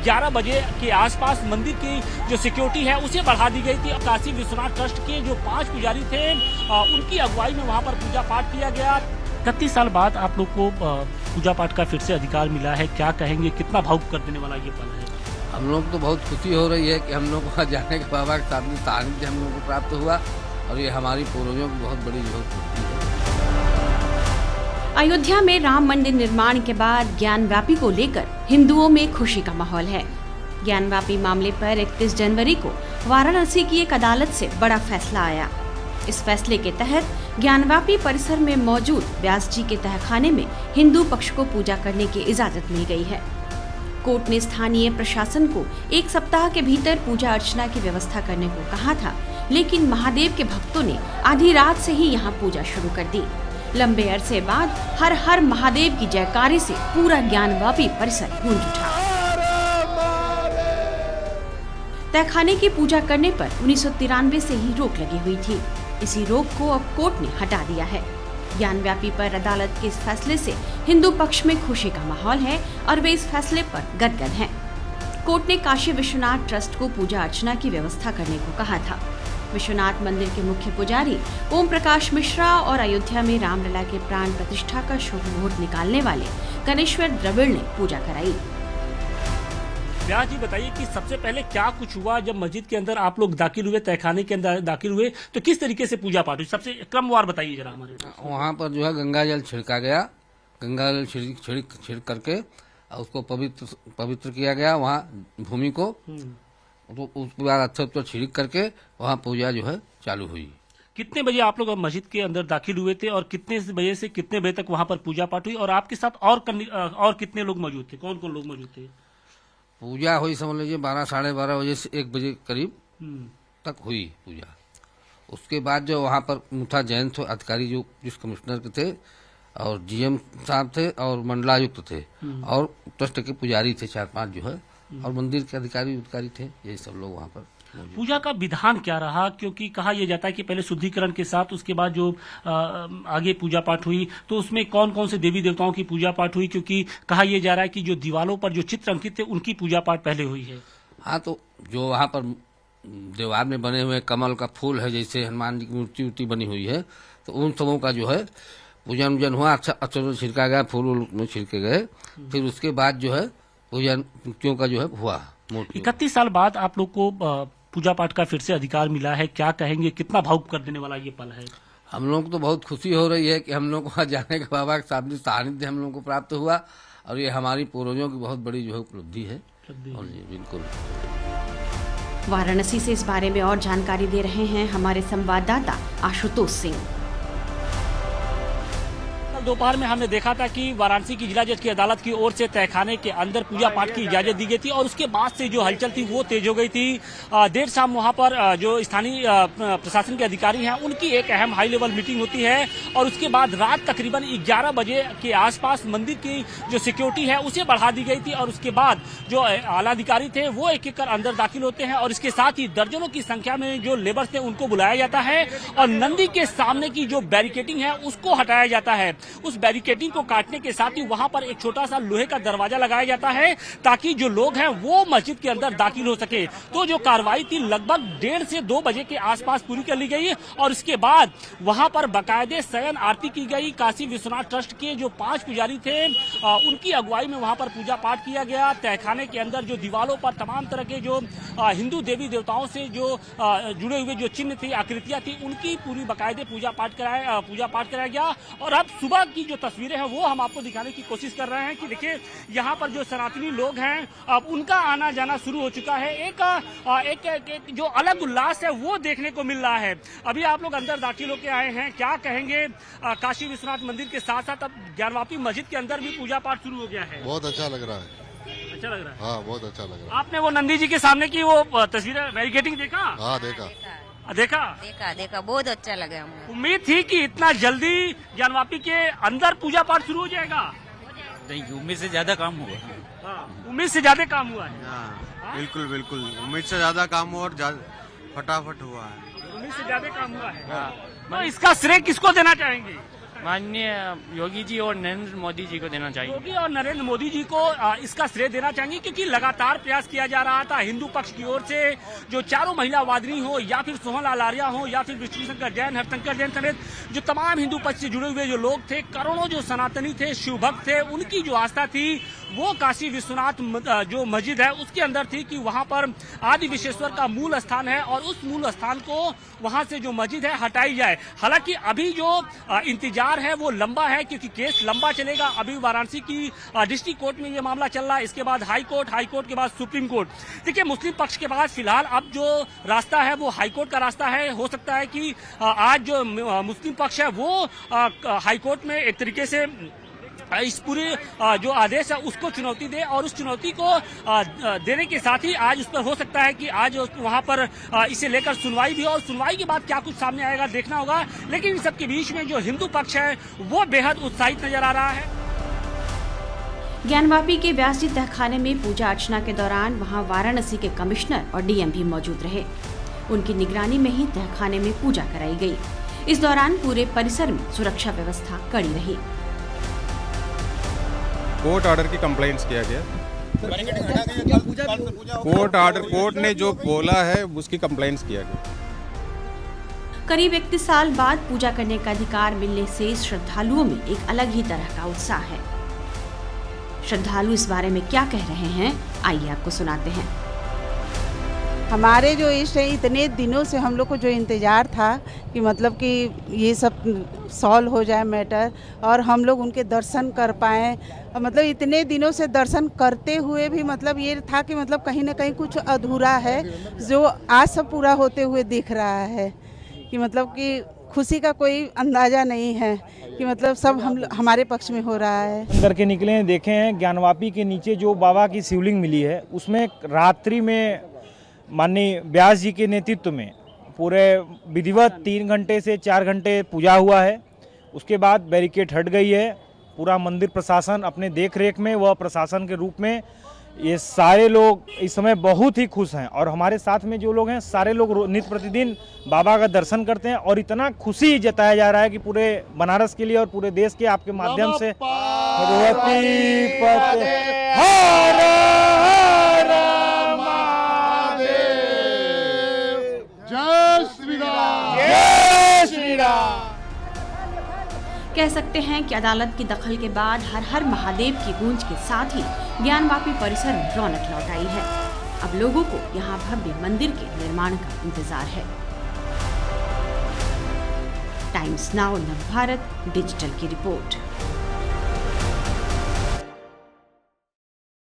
11 बजे के आसपास मंदिर की जो सिक्योरिटी है उसे बढ़ा दी गई थी। काशी विश्वनाथ ट्रस्ट के जो 5 पुजारी थे उनकी अगुवाई में वहां पर पूजा पाठ किया गया। 31 साल बाद आप लोग को पूजा पाठ का फिर से अधिकार मिला है, क्या कहेंगे, कितना भावुक कर देने वाला ये पल है? हम लोग तो बहुत खुशी हो रही है कि हम लोग वहाँ जाने के बाबा के सानिध्य हम लोग को प्राप्त हुआ और ये हमारी पूर्वजों की बहुत बड़ी उपलब्धि है। अयोध्या में राम मंदिर निर्माण के बाद ज्ञानवापी को लेकर हिंदुओं में खुशी का माहौल है। ज्ञानवापी मामले पर 31 जनवरी को वाराणसी की एक अदालत से बड़ा फैसला आया। इस फैसले के तहत ज्ञानवापी परिसर में मौजूद व्यास जी के तहखाने में हिंदू पक्ष को पूजा करने की इजाजत मिल गई है। कोर्ट ने स्थानीय प्रशासन को 1 सप्ताह के भीतर पूजा अर्चना की व्यवस्था करने को कहा था, लेकिन महादेव के भक्तों ने आधी रात से ही यहां पूजा शुरू कर दी। लंबे अरसे बाद हर हर महादेव की जयकारे से पूरा ज्ञानवापी परिसर गूंज उठा। तहखाने की पूजा करने पर 1993 से ही रोक लगी हुई थी। इसी रोक को अब कोर्ट ने हटा दिया है। ज्ञानवापी पर अदालत के इस फैसले से हिंदू पक्ष में खुशी का माहौल है और वे इस फैसले पर गदगद हैं। कोर्ट ने काशी विश्वनाथ ट्रस्ट को पूजा अर्चना की व्यवस्था करने को कहा था। विश्वनाथ मंदिर के मुख्य पुजारी ओम प्रकाश मिश्रा और अयोध्या में रामलला के प्राण प्रतिष्ठा का शुभ मुहूर्त निकालने वाले गणेश्वर द्रविड़ ने पूजा कराई। व्यास जी बताइए कि सबसे पहले क्या कुछ हुआ जब मस्जिद के अंदर आप लोग दाखिल हुए, तहखाने के अंदर दाखिल हुए, तो किस तरीके से पूजा पाठ हुई? सबसे क्रमवार बताइए जरा हमारे। वहाँ पर जो है गंगा जल छिड़का गया, गंगा जल छिड़क करके उसको पवित्र किया गया वहाँ भूमि को। तो उसके बाद अच्छा छिड़क करके वहाँ पूजा जो है चालू हुई। कितने बजे आप लोग मस्जिद के अंदर दाखिल हुए थे और कितने बजे से कितने बजे तक वहाँ पर पूजा पाठ हुई, और आपके साथ और कितने लोग मौजूद थे, कौन कौन लोग मौजूद थे? पूजा हुई समझ लीजिए 12 साढ़े 12 बजे से 1 बजे करीब तक हुई पूजा। उसके बाद जो वहाँ पर मुठा जैन थे अधिकारी जो जिस कमिश्नर के थे और जीएम साहब थे और मंडलायुक्त थे और ट्रस्ट के पुजारी थे 4-5 जो है और मंदिर के अधिकारी थे, ये सब लोग वहाँ पर। पूजा का विधान क्या रहा, क्योंकि कहा यह जाता है कि पहले शुद्धिकरण के साथ उसके बाद जो आगे पूजा पाठ हुई, तो उसमें कौन कौन से देवी देवताओं की पूजा पाठ हुई? क्योंकि कहा यह जा रहा है कि जो दीवारों पर जो चित्र अंकित थे उनकी पूजा पाठ पहले हुई है। हाँ, तो जो वहाँ पर दीवार में बने हुए कमल का फूल है, जैसे हनुमान जी की मूर्ति बनी हुई है, तो उन सबों का जो है पूजन वूजन हुआ, अच्छा छिड़का गया, फूल में छिड़के गए। फिर उसके बाद जो है पूजन मूर्तियों का जो है हुआ। 31 साल बाद आप लोग को पूजा पाठ का फिर से अधिकार मिला है, क्या कहेंगे, कितना भावुक कर देने वाला ये पल है? हम लोग तो बहुत खुशी हो रही है कि हम लोग वहाँ जाने के बाबा के सानिध्य हम लोग को प्राप्त हुआ और ये हमारी पूर्वजों की बहुत बड़ी जो है उपलब्धि है। और ये बिल्कुल। वाराणसी से इस बारे में और जानकारी दे रहे हैं हमारे संवाददाता आशुतोष सिंह। दोपहर में हमने देखा था कि वाराणसी की जिला जज की अदालत की ओर से तहखाने के अंदर पूजा पाठ की इजाजत दी गई थी और उसके बाद से जो हलचल थी वो तेज हो गई थी। देर शाम वहां पर जो स्थानीय प्रशासन के अधिकारी हैं उनकी एक अहम हाई लेवल मीटिंग होती है और उसके बाद रात तकरीबन 11 बजे के आसपास मंदिर की जो सिक्योरिटी है उसे बढ़ा दी गई थी और उसके बाद जो आला अधिकारी थे वो एक एक कर अंदर दाखिल होते हैं और इसके साथ ही दर्जनों की संख्या में जो लेबर्स थे उनको बुलाया जाता है और नंदी के सामने की जो बैरिकेडिंग है उसको हटाया जाता है। उस बैरिकेडिंग को काटने के साथ ही वहां पर एक छोटा सा लोहे का दरवाजा लगाया जाता है ताकि जो लोग हैं वो मस्जिद के अंदर दाखिल हो सके। तो जो कार्रवाई थी लगभग 1:30 से 2 बजे के आसपास पूरी कर ली गई और इसके बाद वहां पर बाकायदे शयन आरती की गई। काशी विश्वनाथ ट्रस्ट के जो 5 पुजारी थे उनकी अगुवाई में वहां पर पूजा पाठ किया गया। तहखाने के अंदर जो दीवारों पर तमाम तरह के जो हिंदू देवी देवताओं से जो जुड़े हुए जो चिन्ह थी, आकृतियां थी, उनकी पूरी बाकायदे पूजा पाठ कराया गया। और अब सुबह की जो तस्वीरें हैं वो हम आपको दिखाने की कोशिश कर रहे हैं कि देखिए यहाँ पर जो सनातनी लोग हैं अब उनका आना जाना शुरू हो चुका है। एक जो अलग उल्लास है वो देखने को मिल रहा है। अभी आप लोग अंदर दाखिल होकर आए हैं, क्या कहेंगे? काशी विश्वनाथ मंदिर के साथ साथ अब ज्ञानवापी मस्जिद के अंदर भी पूजा पाठ शुरू हो गया है। बहुत अच्छा लग रहा है। अच्छा लग रहा है? हाँ, बहुत अच्छा लग रहा है। आपने वो नंदी जी के सामने की वो तस्वीरें बैरिकेडिंग देखा? हाँ, देखा बहुत अच्छा लगा हमको। उम्मीद थी कि इतना जल्दी ज्ञानवापी के अंदर पूजा पाठ शुरू हो जाएगा? नहीं, उम्मीद से ज्यादा काम हुआ। उम्मीद से ज्यादा काम हुआ है। हाँ, बिल्कुल उम्मीद से ज्यादा काम हुआ और फटाफट हुआ है। उम्मीद से ज्यादा काम हुआ है। तो इसका श्रेय किसको देना चाहेंगे? माननीय योगी जी और नरेंद्र मोदी जी को देना चाहिए। योगी और नरेंद्र मोदी जी को इसका श्रेय देना चाहेंगे, क्योंकि लगातार प्रयास किया जा रहा था हिंदू पक्ष की ओर से, जो चारों महिला वादिनी हो या फिर सोहन लाल आर्या हो या फिर विष्णुशंकर जैन, हरशंकर जैन समेत जो तमाम हिंदू पक्ष से जुड़े हुए जो लोग थे, करोड़ों जो सनातनी थे, शिव भक्त थे, उनकी जो आस्था थी वो काशी विश्वनाथ जो मस्जिद है उसके अंदर थी कि वहां पर आदि विश्वेश्वर का मूल स्थान है और उस मूल स्थान को वहां से जो मस्जिद है हटाई जाए। हालांकि अभी जो इंतजार है वो लंबा है, क्योंकि केस लंबा चलेगा। अभी वाराणसी की डिस्ट्रिक्ट कोर्ट में ये मामला चल रहा है, इसके बाद हाई कोर्ट के बाद सुप्रीम कोर्ट। देखिए, मुस्लिम पक्ष के पास फिलहाल अब जो रास्ता है वो हाई कोर्ट का रास्ता है। हो सकता है कि आज जो मुस्लिम पक्ष है वो हाई कोर्ट में एक तरीके से इस पूरे जो आदेश है उसको चुनौती दे, और उस चुनौती को देने के साथ ही आज उस पर हो सकता है कि आज वहां पर इसे लेकर सुनवाई भी हो, और सुनवाई के बाद क्या कुछ सामने आएगा देखना होगा। लेकिन इन सबके बीच में जो हिंदू पक्ष है वो बेहद उत्साहित नजर आ रहा है। ज्ञानवापी के व्यास जी तहखाने में पूजा अर्चना के दौरान वहां वाराणसी के कमिश्नर और डीएम भी मौजूद रहे। उनकी निगरानी में ही तहखाने में पूजा कराई गई। इस दौरान पूरे परिसर में सुरक्षा व्यवस्था कड़ी रही। कोर्ट ऑर्डर की कंप्लेंट्स किया गया। कोर्ट ने जो बोला है उसकी कंप्लेंट्स किया गया। करीब 31 साल बाद पूजा करने का अधिकार मिलने से श्रद्धालुओं में एक अलग ही तरह का उत्साह है। श्रद्धालु इस बारे में क्या कह रहे हैं, आइए आपको सुनाते हैं। हमारे जो इष्ट है, इतने दिनों से हम लोग को जो इंतज़ार था कि मतलब कि ये सब सॉल्व हो जाए मैटर और हम लोग उनके दर्शन कर पाएँ। मतलब इतने दिनों से दर्शन करते हुए भी मतलब ये था कि मतलब कहीं ना कहीं कुछ अधूरा है, जो आज सब पूरा होते हुए दिख रहा है कि मतलब कि खुशी का कोई अंदाज़ा नहीं है कि मतलब सब हमारे पक्ष में हो रहा है। अंदर के निकले हैं, देखे हैं ज्ञानवापी के नीचे जो बाबा की शिवलिंग मिली है उसमें रात्रि में माननीय व्यास जी के नेतृत्व में पूरे विधिवत 3 घंटे से 4 घंटे पूजा हुआ है। उसके बाद बैरिकेड हट गई है। पूरा मंदिर प्रशासन अपने देख रेख में, वह प्रशासन के रूप में, ये सारे लोग इस समय बहुत ही खुश हैं। और हमारे साथ में जो लोग हैं सारे लोग नित्य प्रतिदिन बाबा का दर्शन करते हैं और इतना खुशी जताया जा रहा है कि पूरे बनारस के लिए और पूरे देश के आपके माध्यम से कह सकते हैं कि अदालत की दखल के बाद हर हर महादेव की गूंज के साथ ही ज्ञानवापी परिसर में रौनक लौट आई है। अब लोगों को यहाँ भव्य मंदिर के निर्माण का इंतजार है। टाइम्स नाउ नव भारत डिजिटल की रिपोर्ट।